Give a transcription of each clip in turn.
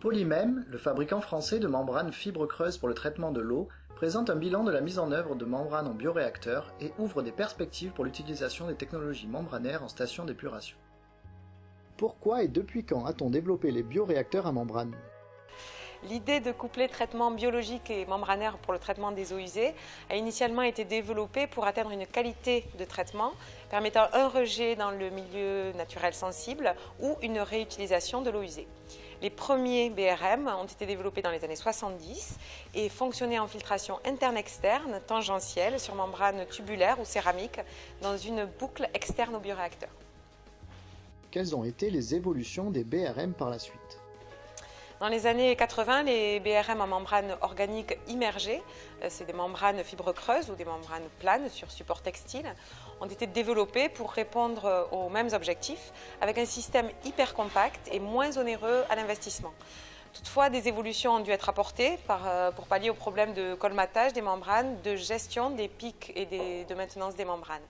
Polymem, le fabricant français de membranes fibres creuses pour le traitement de l'eau, présente un bilan de la mise en œuvre de membranes en bioréacteurs et ouvre des perspectives pour l'utilisation des technologies membranaires en station d'épuration. Pourquoi et depuis quand a-t-on développé les bioréacteurs à membrane ? L'idée de coupler traitement biologique et membranaire pour le traitement des eaux usées a initialement été développée pour atteindre une qualité de traitement permettant un rejet dans le milieu naturel sensible ou une réutilisation de l'eau usée. Les premiers BRM ont été développés dans les années 70 et fonctionnaient en filtration interne-externe, tangentielle, sur membrane tubulaire ou céramique, dans une boucle externe au bioréacteur. Quelles ont été les évolutions des BRM par la suite ? Dans les années 80, les BRM en membrane organique immergée, c'est des membranes fibres creuses ou des membranes planes sur support textile, ont été développés pour répondre aux mêmes objectifs avec un système hyper compact et moins onéreux à l'investissement. Toutefois, des évolutions ont dû être apportées pour pallier aux problèmes de colmatage des membranes, de gestion des pics et de maintenance des membranes.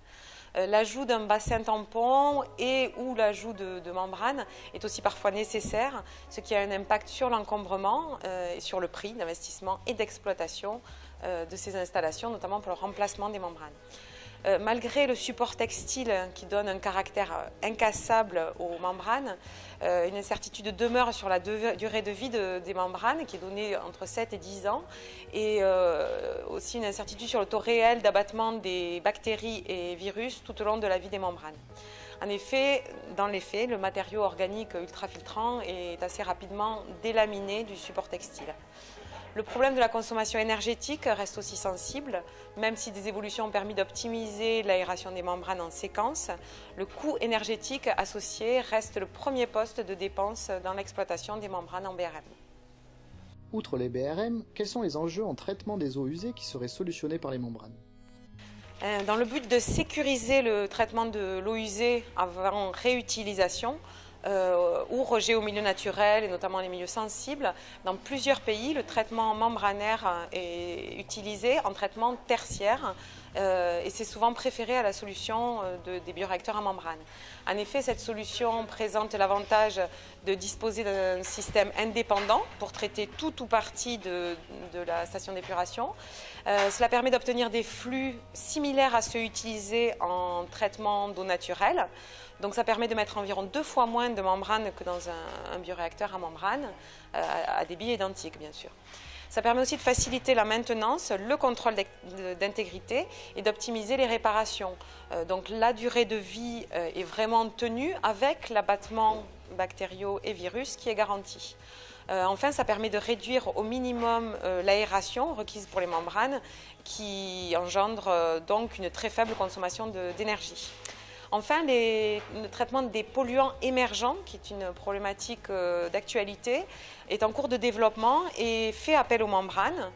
L'ajout d'un bassin tampon et ou l'ajout de membranes est aussi parfois nécessaire, ce qui a un impact sur l'encombrement et sur le prix d'investissement et d'exploitation de ces installations, notamment pour le remplacement des membranes. Malgré le support textile qui donne un caractère incassable aux membranes, une incertitude demeure sur la durée de vie des membranes qui est donnée entre 7 et 10 ans et aussi une incertitude sur le taux réel d'abattement des bactéries et virus tout au long de la vie des membranes. En effet, dans les faits, le matériau organique ultrafiltrant est assez rapidement délaminé du support textile. Le problème de la consommation énergétique reste aussi sensible, même si des évolutions ont permis d'optimiser l'aération des membranes en séquence. Le coût énergétique associé reste le premier poste de dépense dans l'exploitation des membranes en BRM. Outre les BRM, quels sont les enjeux en traitement des eaux usées qui seraient solutionnés par les membranes ? Dans le but de sécuriser le traitement de l'eau usée avant réutilisation, ou rejet au milieu naturel et notamment les milieux sensibles. Dans plusieurs pays, le traitement membranaire est utilisé en traitement tertiaire et c'est souvent préféré à la solution des bioréacteurs à membrane. En effet, cette solution présente l'avantage de disposer d'un système indépendant pour traiter tout ou partie de la station d'épuration. Cela permet d'obtenir des flux similaires à ceux utilisés en traitement d'eau naturelle. Donc ça permet de mettre environ 2 fois moins de membrane que dans un bioréacteur à membrane, à débit identique bien sûr. Ça permet aussi de faciliter la maintenance, le contrôle d'intégrité et d'optimiser les réparations. Donc la durée de vie est vraiment tenue avec l'abattement bactériaux et virus qui est garanti. Enfin, ça permet de réduire au minimum l'aération requise pour les membranes qui engendre donc une très faible consommation d'énergie. Enfin, le traitement des polluants émergents, qui est une problématique d'actualité, est en cours de développement et fait appel aux membranes,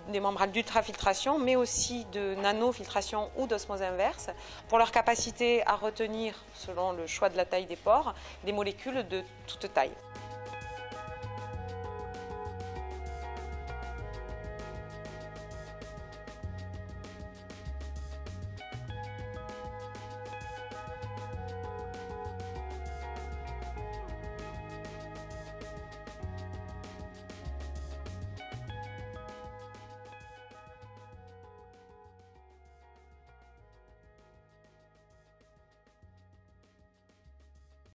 des membranes d'ultrafiltration, mais aussi de nanofiltration ou d'osmose inverse, pour leur capacité à retenir, selon le choix de la taille des pores, des molécules de toute taille.